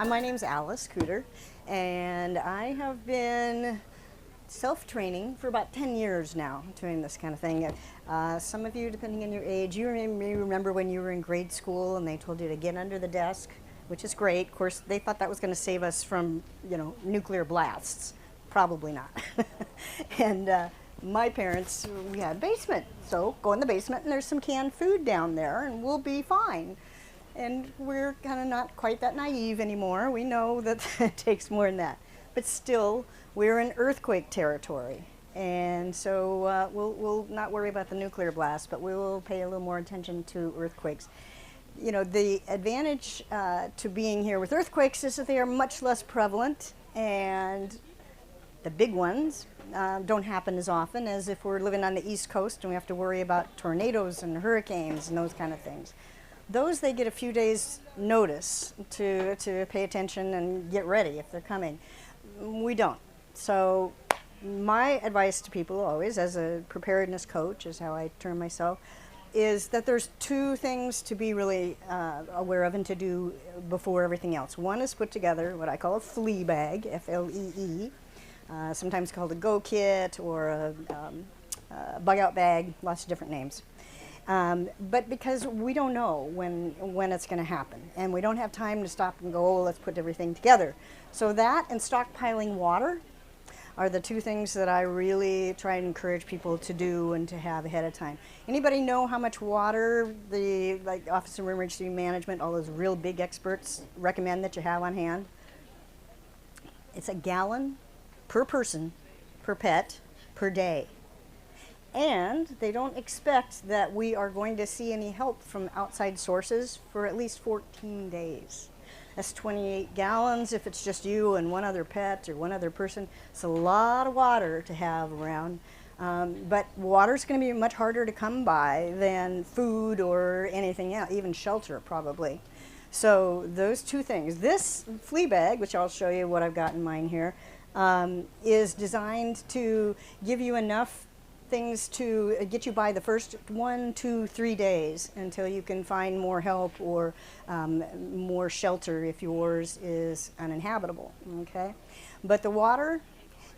My name's Alice Kuder, and I have been self-training for about 10 years now, doing this kind of thing. Some of you, depending on your age, you may remember when you were in grade school and they told you to get under the desk, which is great. Of course, they thought that was going to save us from, nuclear blasts. Probably not. And my parents, we had a basement, so go in the basement and there's some canned food down there and we'll be fine. And we're kind of not quite that naive anymore. We know that it takes more than that. But still, we're in earthquake territory. And so we'll not worry about the nuclear blast, but we will pay a little more attention to earthquakes. You know, the advantage to being here with earthquakes is that they are much less prevalent, and the big ones don't happen as often as if we're living on the East Coast and we have to worry about tornadoes and hurricanes and those kind of things. Those, they get a few days notice to pay attention and get ready if they're coming. We don't. So my advice to people always, as a preparedness coach, is how I term myself, is that there's two things to be really aware of and to do before everything else. One is put together what I call a flea bag, F-L-E-E, sometimes called a go kit or a bug out bag, lots of different names. But because we don't know when it's going to happen, and we don't have time to stop and go, oh, let's put everything together. So that and stockpiling water are the two things that I really try and encourage people to do and to have ahead of time. Anybody know how much water the Office of Emergency Management, all those real big experts, recommend that you have on hand? It's a gallon per person, per pet, per day. And they don't expect that we are going to see any help from outside sources for at least 14 days. That's 28 gallons if it's just you and one other pet or one other person. It's a lot of water to have around. But water's going to be much harder to come by than food or anything else, even shelter probably. So those two things. This flea bag, which I'll show you what I've got in mine here, is designed to give you enough things to get you by the first 1, 2, 3 days until you can find more help or more shelter if yours is uninhabitable, okay? But the water,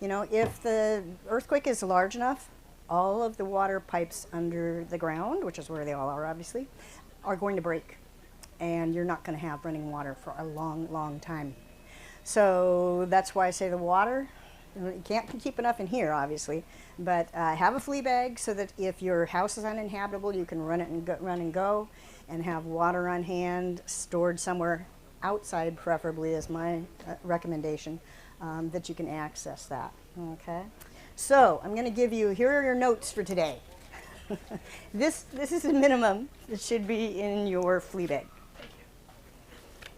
if the earthquake is large enough, all of the water pipes under the ground, which is where they all are obviously, are going to break. And you're not going to have running water for a long, long time. So that's why I say the water, you can't keep enough in here, obviously, but have a flea bag so that if your house is uninhabitable, you can run and go, and have water on hand, stored somewhere outside, preferably, is my recommendation, that you can access that. Okay. So I'm going to give you. Here are your notes for today. This is the minimum that should be in your flea bag.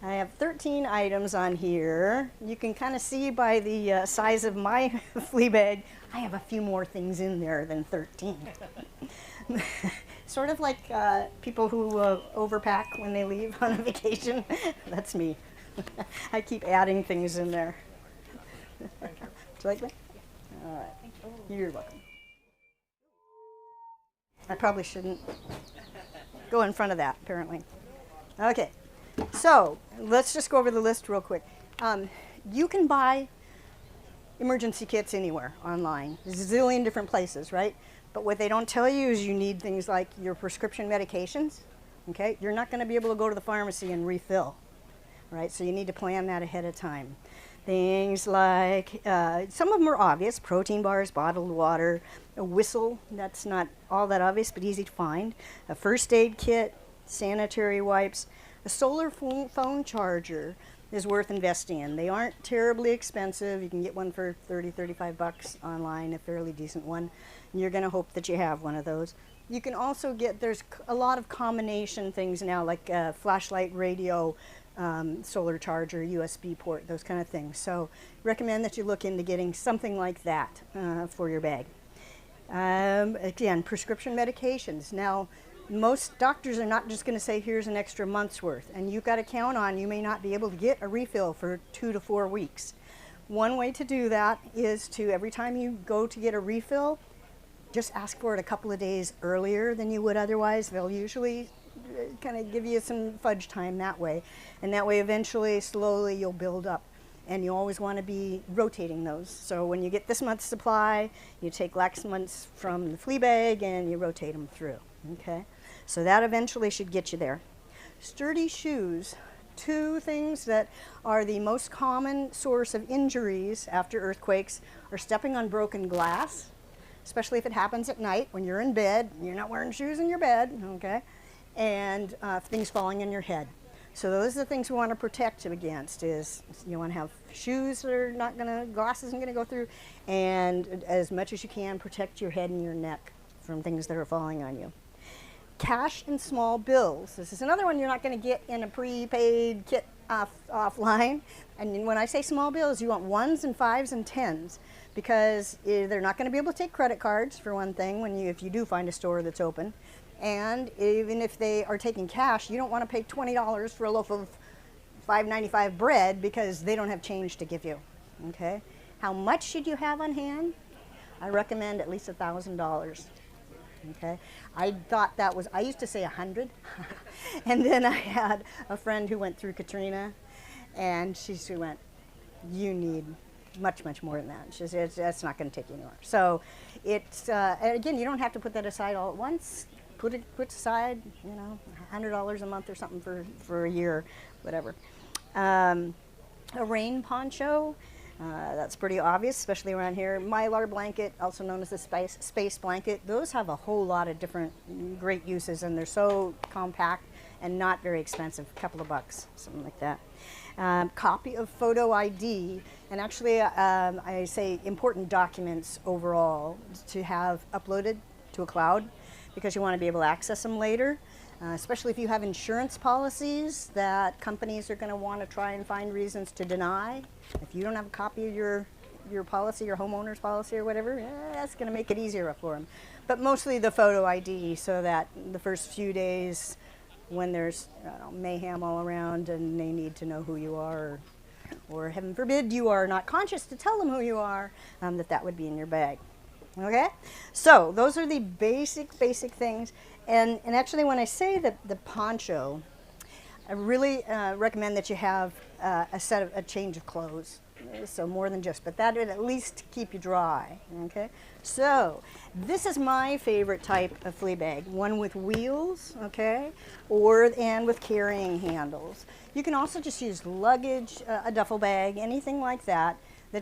I have 13 items on here. You can kind of see by the size of my flea bag, I have a few more things in there than 13. Sort of like people who overpack when they leave on a vacation. That's me. I keep adding things in there. Do you like that? All right. You're welcome. I probably shouldn't go in front of that, apparently. Okay. So let's just go over the list real quick. You can buy emergency kits anywhere online. There's a zillion different places, right? But what they don't tell you is you need things like your prescription medications. Okay, you're not going to be able to go to the pharmacy and refill, right? So you need to plan that ahead of time. Things like, some of them are obvious: protein bars, bottled water, a whistle. That's not all that obvious, but easy to find. A first aid kit, sanitary wipes. A solar phone charger is worth investing in. They aren't terribly expensive. You can get one for 30, 35 bucks online, a fairly decent one. And you're going to hope that you have one of those. You can also get, there's a lot of combination things now, like flashlight, radio, solar charger, USB port, those kind of things. So recommend that you look into getting something like that for your bag. Again, prescription medications. Now, most doctors are not just going to say, here's an extra month's worth, and you've got to count on you may not be able to get a refill for 2 to 4 weeks. One way to do that is to, every time you go to get a refill, just ask for it a couple of days earlier than you would otherwise. They'll usually kind of give you some fudge time that way. And that way eventually, slowly, you'll build up. And you always want to be rotating those. So when you get this month's supply, you take last month's from the flea bag and you rotate them through, okay? So that eventually should get you there. Sturdy shoes. Two things that are the most common source of injuries after earthquakes are stepping on broken glass, especially if it happens at night when you're in bed, you're not wearing shoes in your bed, okay? And things falling on your head. So those are the things we want to protect against. Is you want to have shoes that are not going to, glass isn't going to go through, and as much as you can, protect your head and your neck from things that are falling on you. Cash and small bills. This is another one you're not going to get in a prepaid kit offline. And when I say small bills, you want 1s and 5s and 10s, because they're not going to be able to take credit cards, for one thing, if you do find a store that's open. And even if they are taking cash, you don't want to pay $20 for a loaf of $5.95 bread because they don't have change to give you, okay? How much should you have on hand? I recommend at least $1,000, okay? I thought that was, I used to say 100, and then I had a friend who went through Katrina, and she went, you need much, much more than that. She said, that's not going to take you anywhere. So it's, and again, you don't have to put that aside all at once. Put aside, you know, $100 a month or something for a year, whatever. A rain poncho, that's pretty obvious, especially around here. Mylar blanket, also known as the space blanket. Those have a whole lot of different great uses, and they're so compact and not very expensive, a couple of bucks, something like that. Copy of photo ID, and actually I say important documents overall to have uploaded to a cloud, because you want to be able to access them later, especially if you have insurance policies that companies are going to want to try and find reasons to deny. If you don't have a copy of your policy, your homeowner's policy or whatever, that's going to make it easier for them. But mostly the photo ID, so that the first few days when there's mayhem all around and they need to know who you are, or heaven forbid you are not conscious to tell them who you are, that would be in your bag. Okay, so those are the basic things, and actually when I say that the poncho, I really recommend that you have a change of clothes, so more than just, but that would at least keep you dry. Okay, so this is my favorite type of flea bag, one with wheels, okay, and with carrying handles. You can also just use luggage, a duffel bag, anything like that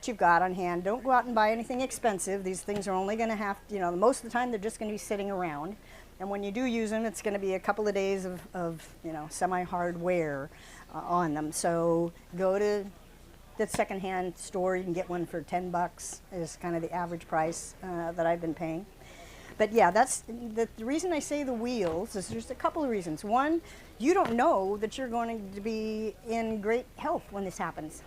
you've got on hand. Don't go out and buy anything expensive. These things are only going to have, most of the time they're just going to be sitting around. And when you do use them, it's going to be a couple of days of semi-hard wear on them. So go to the secondhand store. You can get one for $10 is kind of the average price that I've been paying. But yeah, that's the reason I say the wheels is there's a couple of reasons. One, you don't know that you're going to be in great health when this happens.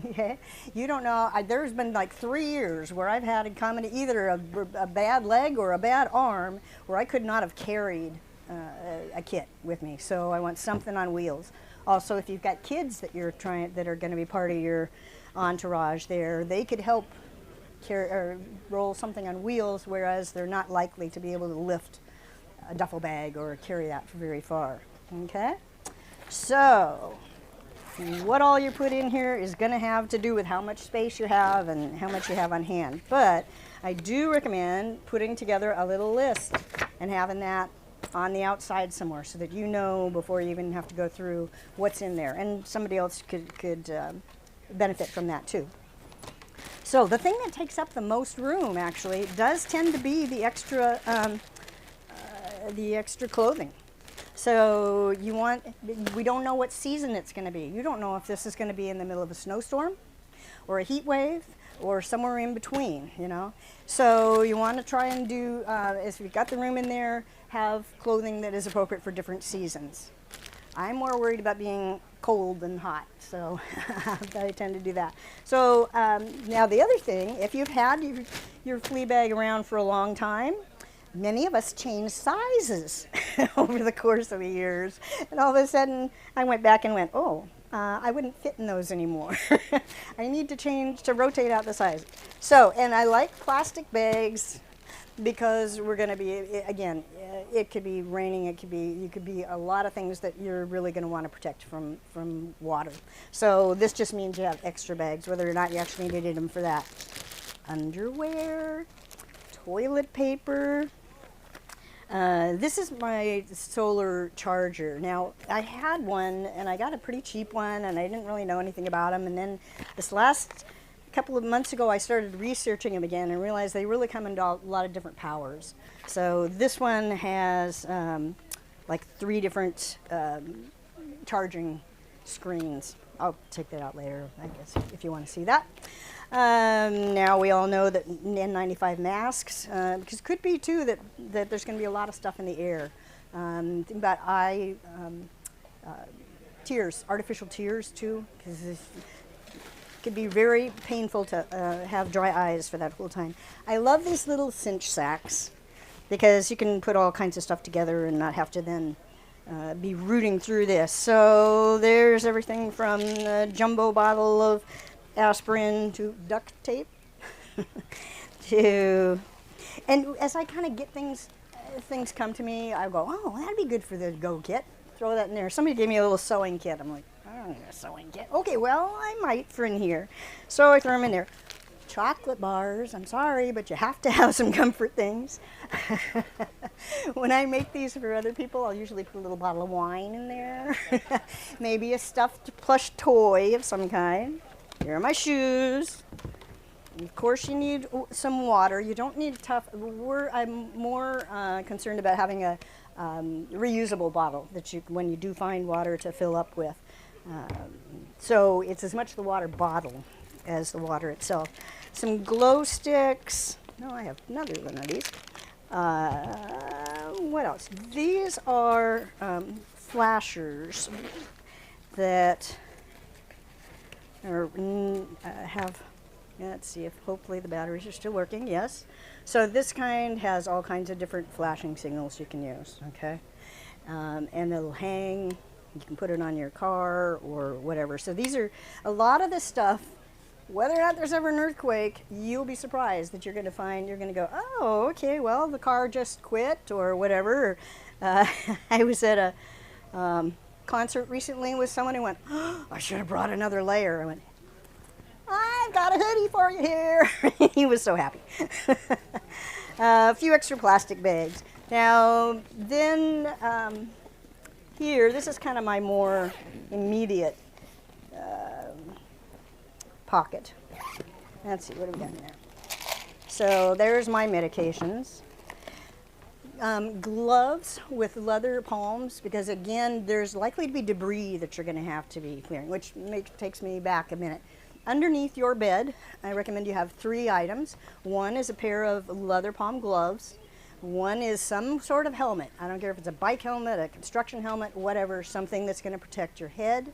Okay, you don't know. There's been like 3 years where I've had either a bad leg or a bad arm where I could not have carried a kit with me. So I want something on wheels. Also, if you've got kids that that are going to be part of your entourage, they could help carry or roll something on wheels, whereas they're not likely to be able to lift a duffel bag or carry that very far. Okay, so what all you put in here is going to have to do with how much space you have and how much you have on hand. But I do recommend putting together a little list and having that on the outside somewhere so that you know before you even have to go through what's in there. And somebody else could benefit from that too. So the thing that takes up the most room actually does tend to be the extra clothing. So we don't know what season it's going to be. You don't know if this is going to be in the middle of a snowstorm or a heat wave or somewhere in between, So you want to try and do, if you've got the room in there, have clothing that is appropriate for different seasons. I'm more worried about being cold than hot, so I tend to do that. So now the other thing, if you've had your flea bag around for a long time, many of us change sizes over the course of the years, and all of a sudden I went back and went, I wouldn't fit in those anymore. I need to rotate out the size. So, and I like plastic bags because we're going to be, again, it could be raining, you could be a lot of things that you're really going to want to protect from water. So this just means you have extra bags, whether or not you actually needed them for that. Underwear, toilet paper. This is my solar charger. Now, I had one, and I got a pretty cheap one, and I didn't really know anything about them. And then this last couple of months ago, I started researching them again and realized they really come in a lot of different powers. So this one has like 3 different charging screens. I'll take that out later, I guess, if you want to see that. Now we all know that N95 masks, because it could be too that there's going to be a lot of stuff in the air. Think about tears, artificial tears too, because it could be very painful to have dry eyes for that whole time. I love these little cinch sacks because you can put all kinds of stuff together and not have to then be rooting through this. So there's everything from a jumbo bottle of aspirin to duct tape to, and as I kind of get things come to me, I go, oh, that'd be good for the go kit. Throw that in there. Somebody gave me a little sewing kit. I'm like, I don't need a sewing kit. Okay, well, I might for in here. So I throw them in there. Chocolate bars, I'm sorry, but you have to have some comfort things. When I make these for other people, I'll usually put a little bottle of wine in there. Maybe a stuffed plush toy of some kind. Here are my shoes. Of course, you need some water. You don't need tough. I'm more concerned about having a reusable bottle that you, when you do find water, to fill up with. So it's as much the water bottle as the water itself. Some glow sticks. No, I have another one of these. What else? These are flashers that have, let's see if hopefully the batteries are still working. Yes. So this kind has all kinds of different flashing signals you can use. Okay. And it'll hang. You can put it on your car or whatever. So these are a lot of this stuff. Whether or not there's ever an earthquake, you'll be surprised that you're going to find, you're going to go, oh, okay, well, the car just quit or whatever. I was at a concert recently with someone who went, oh, I should have brought another layer. I went, I've got a hoodie for you here. He was so happy. A few extra plastic bags. Now, then here, this is kind of my more immediate pocket. Let's see, what have we got in there? So there's my medications. Gloves with leather palms, because again, there's likely to be debris that you're going to have to be clearing, which takes me back a minute. Underneath your bed, I recommend you have 3 items. One is a pair of leather palm gloves. One is some sort of helmet. I don't care if it's a bike helmet, a construction helmet, whatever, something that's going to protect your head.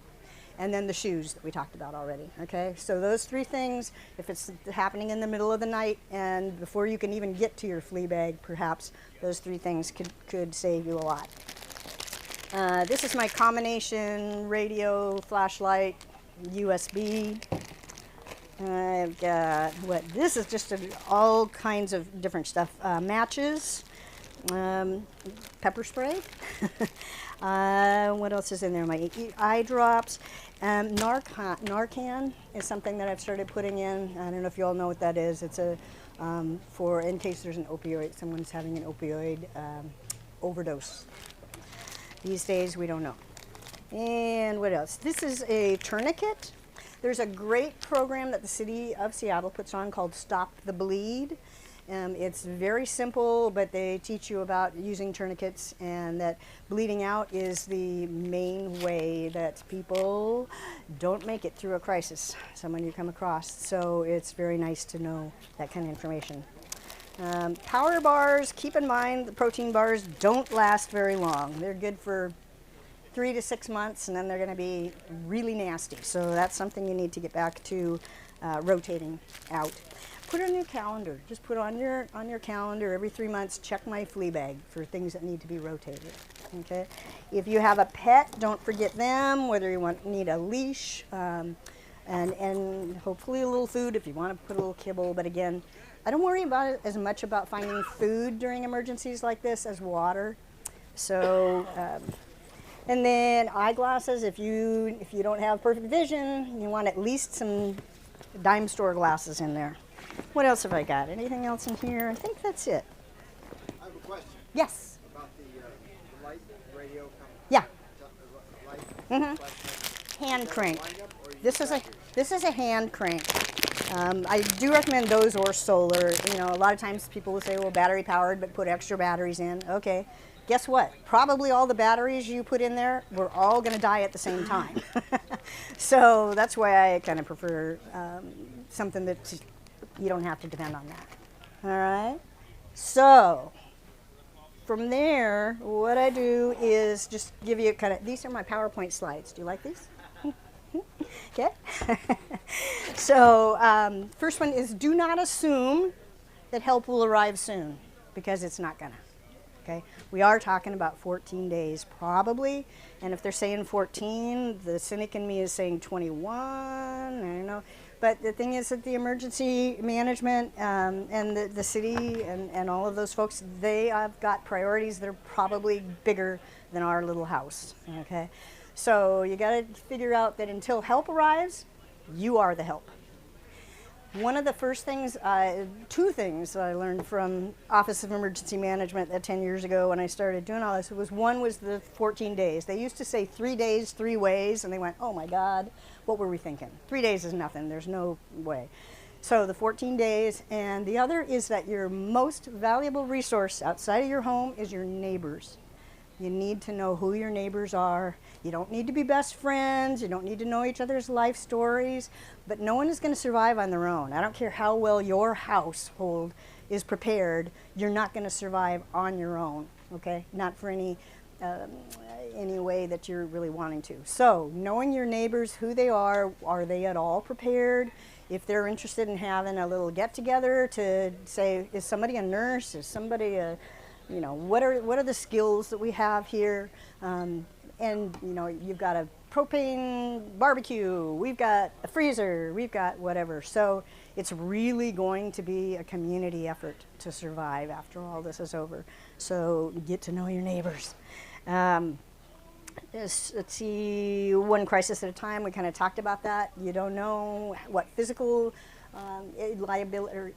And then the shoes that we talked about already, okay? So those 3 things, if it's happening in the middle of the night and before you can even get to your flea bag, perhaps those 3 things could save you a lot. This is my combination radio, flashlight, USB. I've got, this is just all kinds of different stuff. Matches, pepper spray. What else is in there? My eye drops. Narcan is something that I've started putting in. I don't know if you all know what that is. It's a for in case there's an opioid, someone's having an opioid overdose. These days we don't know. And what else? This is a tourniquet. There's a great program that the city of Seattle puts on called Stop the Bleed. It's very simple, but they teach you about using tourniquets, and that bleeding out is the main way that people don't make it through a crisis, someone you come across. So it's very nice to know that kind of information. Power bars, keep in mind the protein bars don't last very long. They're good for 3 to 6 months, and then they're going to be really nasty. So that's something you need to get back to rotating out. Put it on your calendar. Just put on your calendar every 3 months. Check my flea bag for things that need to be rotated. Okay. If you have a pet, don't forget them. Whether you need a leash and hopefully a little food if you want to put a little kibble. But again, I don't worry about it as much about finding food during emergencies like this as water. So, and then eyeglasses. If you don't have perfect vision, you want at least some dime store glasses in there. What else have I got? Anything else in here? I think that's it. I have a question. Yes. About the light radio company. Yeah. Mm-hmm. Hand crank. This is a hand crank. I do recommend those or solar. You know, a lot of times people will say, well, battery powered, but put extra batteries in. Okay. Guess what? Probably all the batteries you put in there, we're all going to die at the same time. So that's why I kind of prefer something that you don't have to depend on that. All right. So from there, what I do is just give you kind of, these are my PowerPoint slides. Do you like these? Okay. So first one is do not assume that help will arrive soon, because it's not gonna. Okay. We are talking about 14 days probably, and if they're saying 14, the cynic in me is saying 21. I don't know. But the thing is that the emergency management and the city and all of those folks, they have got priorities that are probably bigger than our little house. Okay. So you got to figure out that until help arrives, you are the help. One of the first things, two things that I learned from Office of Emergency Management 10 years ago when I started doing all this, one was the 14 days. They used to say 3 days, 3 ways, and they went, oh my God, what were we thinking? 3 days is nothing, there's no way. So the 14 days, and the other is that your most valuable resource outside of your home is your neighbors. You need to know who your neighbors are. You don't need to be best friends. You don't need to know each other's life stories. But no one is going to survive on their own. I don't care how well your household is prepared. You're not going to survive on your own, okay? Not for any way that you're really wanting to. So knowing your neighbors, who they are they at all prepared? If they're interested in having a little get-together to say, is somebody a nurse? Is somebody a... You know, what are the skills that we have here? And, you know, you've got a propane barbecue, we've got a freezer, we've got whatever. So it's really going to be a community effort to survive after all this is over. So get to know your neighbors. Let's see, one crisis at a time. We kind of talked about that. You don't know what physical liability or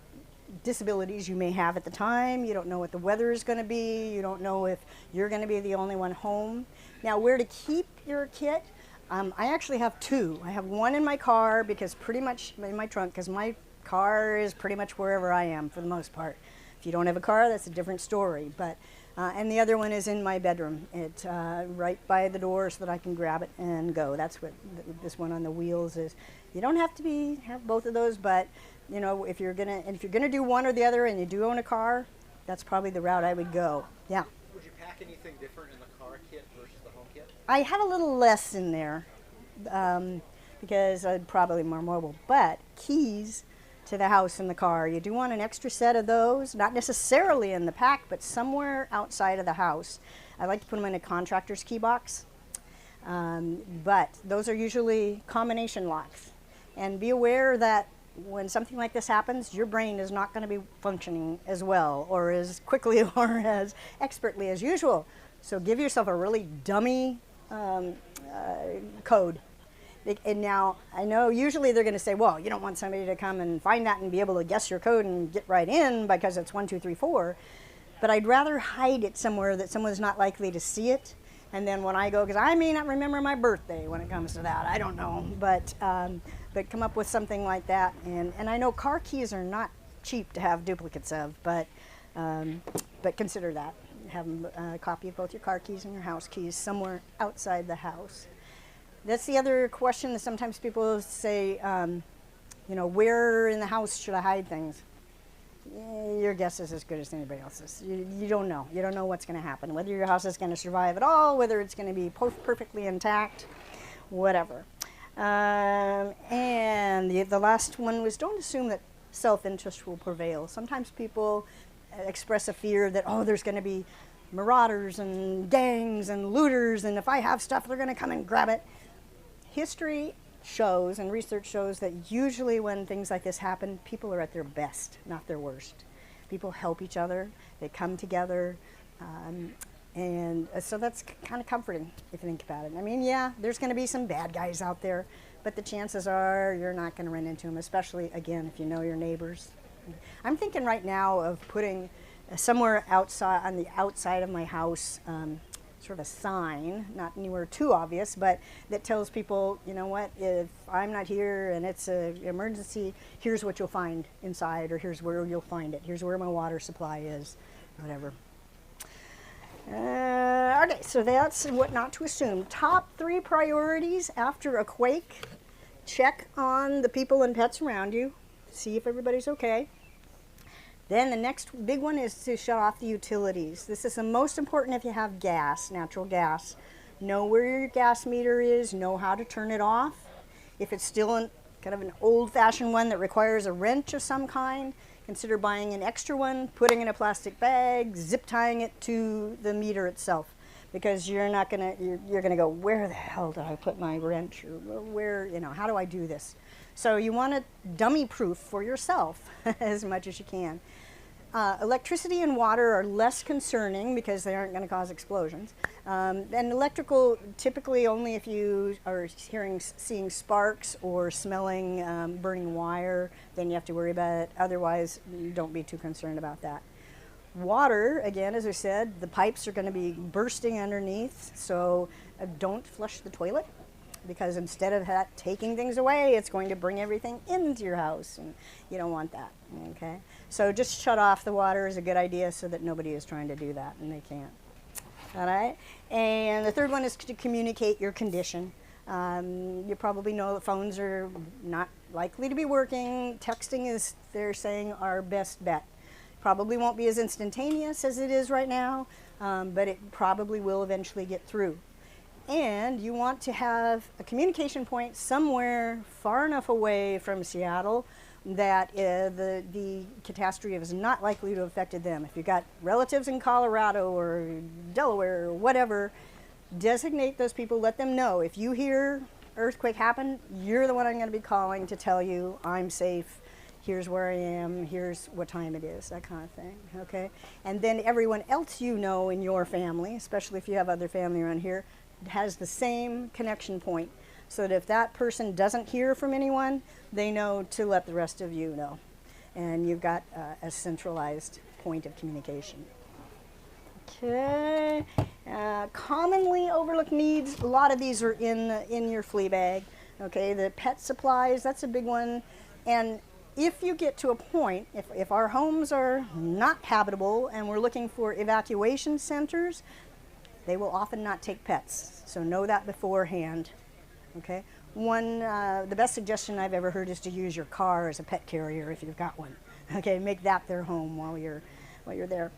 disabilities you may have at the time. You don't know what the weather is going to be. You don't know if you're going to be the only one home. Now, where to keep your kit? I actually have two. I have one in my car, because pretty much in my trunk, because my car is pretty much wherever I am for the most part. If you don't have a car, that's a different story. But and the other one is in my bedroom. It's right by the door so that I can grab it and go. That's what this one on the wheels is. You don't have to have both of those, but you know, if you're gonna do one or the other, and you do own a car, that's probably the route I would go. Yeah. Would you pack anything different in the car kit versus the home kit? I have a little less in there because I'm probably more mobile. But keys to the house and the car, you do want an extra set of those, not necessarily in the pack, but somewhere outside of the house. I like to put them in a contractor's key box, but those are usually combination locks. And be aware that when something like this happens, your brain is not going to be functioning as well or as quickly or as expertly as usual. So give yourself a really dummy code. And now, I know usually they're going to say, well, you don't want somebody to come and find that and be able to guess your code and get right in because it's 1, 2, 3, 4. But I'd rather hide it somewhere that someone's not likely to see it. And then when I go, because I may not remember my birthday when it comes to that, I don't know. But come up with something like that. And I know car keys are not cheap to have duplicates of, but consider that. Have a copy of both your car keys and your house keys somewhere outside the house. That's the other question that sometimes people say, you know, where in the house should I hide things? Your guess is as good as anybody else's. You don't know. You don't know what's going to happen, whether your house is going to survive at all, whether it's going to be perfectly intact, whatever. And the last one was, don't assume that self-interest will prevail. Sometimes people express a fear that, oh, there's going to be marauders and gangs and looters, and if I have stuff, they're going to come and grab it. History shows, and research shows that usually when things like this happen, people are at their best, not their worst. People help each other, they come together, and so that's kind of comforting if you think about it. I mean, yeah, there's going to be some bad guys out there, but the chances are you're not going to run into them, especially, again, if you know your neighbors. I'm thinking right now of putting somewhere outside, on the outside of my house, sort of a sign, not anywhere too obvious, but that tells people, you know what, if I'm not here and it's an emergency, here's what you'll find inside, or here's where you'll find it. Here's where my water supply is, whatever. Okay, so that's what not to assume. Top 3 priorities after a quake. Check on the people and pets around you. See if everybody's okay. Then the next big one is to shut off the utilities. This is the most important if you have gas, natural gas. Know where your gas meter is, know how to turn it off. If it's still kind of an old-fashioned one that requires a wrench of some kind, consider buying an extra one, putting it in a plastic bag, zip tying it to the meter itself. Because you're gonna go, where the hell did I put my wrench, or where, you know, how do I do this? So you want to dummy proof for yourself as much as you can. Electricity and water are less concerning because they aren't going to cause explosions. And electrical, typically only if you are seeing sparks or smelling burning wire, then you have to worry about it. Otherwise, don't be too concerned about that. Water, again, as I said, the pipes are going to be bursting underneath, so don't flush the toilet, because instead of that taking things away, it's going to bring everything into your house, and you don't want that, okay? So just shut off the water is a good idea so that nobody is trying to do that, and they can't. All right? And the third one is to communicate your condition. You probably know that phones are not likely to be working. Texting is, they're saying, our best bet. Probably won't be as instantaneous as it is right now, but it probably will eventually get through. And you want to have a communication point somewhere far enough away from Seattle that the catastrophe is not likely to have affected them. If you've got relatives in Colorado or Delaware or whatever, designate those people, let them know. If you hear earthquake happen, you're the one I'm going to be calling to tell you I'm safe. Here's where I am, here's what time it is, that kind of thing, okay? And then everyone else you know in your family, especially if you have other family around here, has the same connection point, so that if that person doesn't hear from anyone, they know to let the rest of you know. And you've got a centralized point of communication. Okay, commonly overlooked needs, a lot of these are in your flea bag, okay? The pet supplies, that's a big one. And if you get to a point, if our homes are not habitable and we're looking for evacuation centers, they will often not take pets. So know that beforehand, okay? The best suggestion I've ever heard is to use your car as a pet carrier if you've got one. Okay, make that their home while you're there.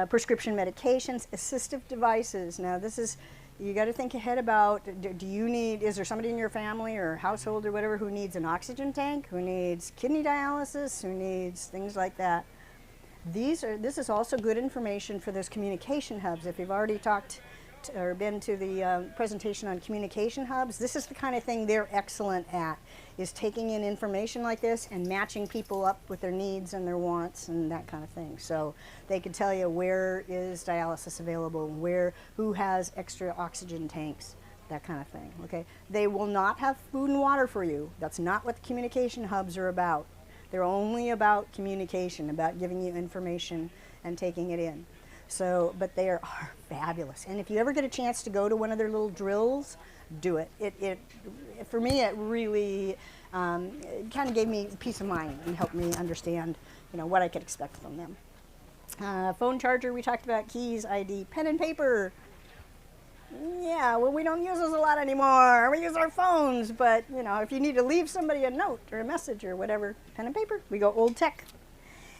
Prescription medications, assistive devices. Now this is, you got to think ahead about, is there somebody in your family or household or whatever who needs an oxygen tank, who needs kidney dialysis, who needs things like that. This is also good information for those communication hubs. If you've already talked or been to the presentation on communication hubs, this is the kind of thing they're excellent at, is taking in information like this and matching people up with their needs and their wants and that kind of thing. So they can tell you where is dialysis available, who has extra oxygen tanks, that kind of thing, okay? They will not have food and water for you. That's not what the communication hubs are about. They're only about communication, about giving you information and taking it in. So, but they are fabulous. And if you ever get a chance to go to one of their little drills, do it. For me, it really kind of gave me peace of mind and helped me understand, what I could expect from them. Phone charger, we talked about, keys, ID, pen and paper. Yeah, well, we don't use those a lot anymore. We use our phones, but if you need to leave somebody a note or a message or whatever, pen and paper, we go old tech.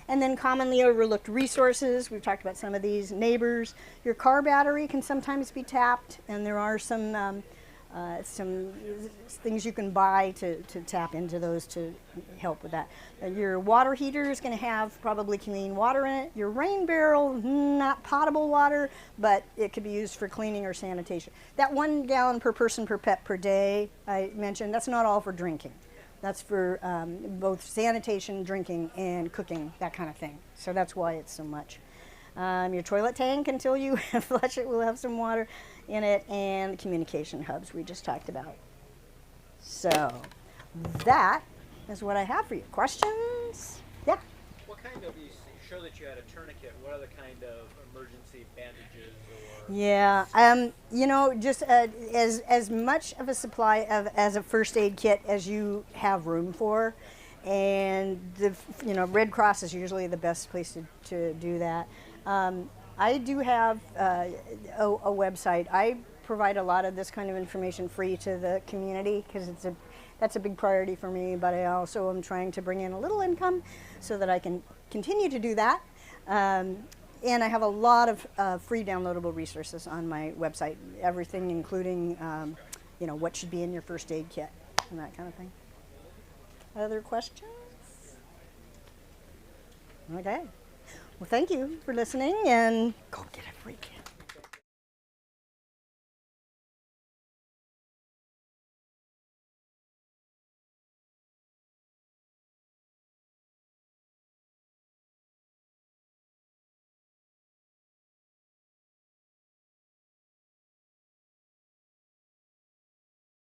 And then commonly overlooked resources, we've talked about some of these. Neighbors, your car battery can sometimes be tapped, and there are some some things you can buy to tap into those to help with that. Your water heater is going to have probably clean water in it. Your rain barrel, not potable water, but it could be used for cleaning or sanitation. That 1 gallon per person per pet per day I mentioned, that's not all for drinking. That's for both sanitation, drinking, and cooking, that kind of thing. So that's why it's so much. Your toilet tank, until you flush it, will have some water in it, and communication hubs we just talked about. So that is what I have for you. Questions? Yeah. What kind of, you show that you had a tourniquet, what other kind of emergency bandages or? Yeah, you know, just as much of a supply of as a first aid kit as you have room for, and the Red Cross is usually the best place to do that. I do have a website. I provide a lot of this kind of information free to the community because that's a big priority for me, but I also am trying to bring in a little income so that I can continue to do that. And I have a lot of free downloadable resources on my website, everything including what should be in your first aid kit and that kind of thing. Other questions? Okay. Well, thank you for listening, and go get a free kit.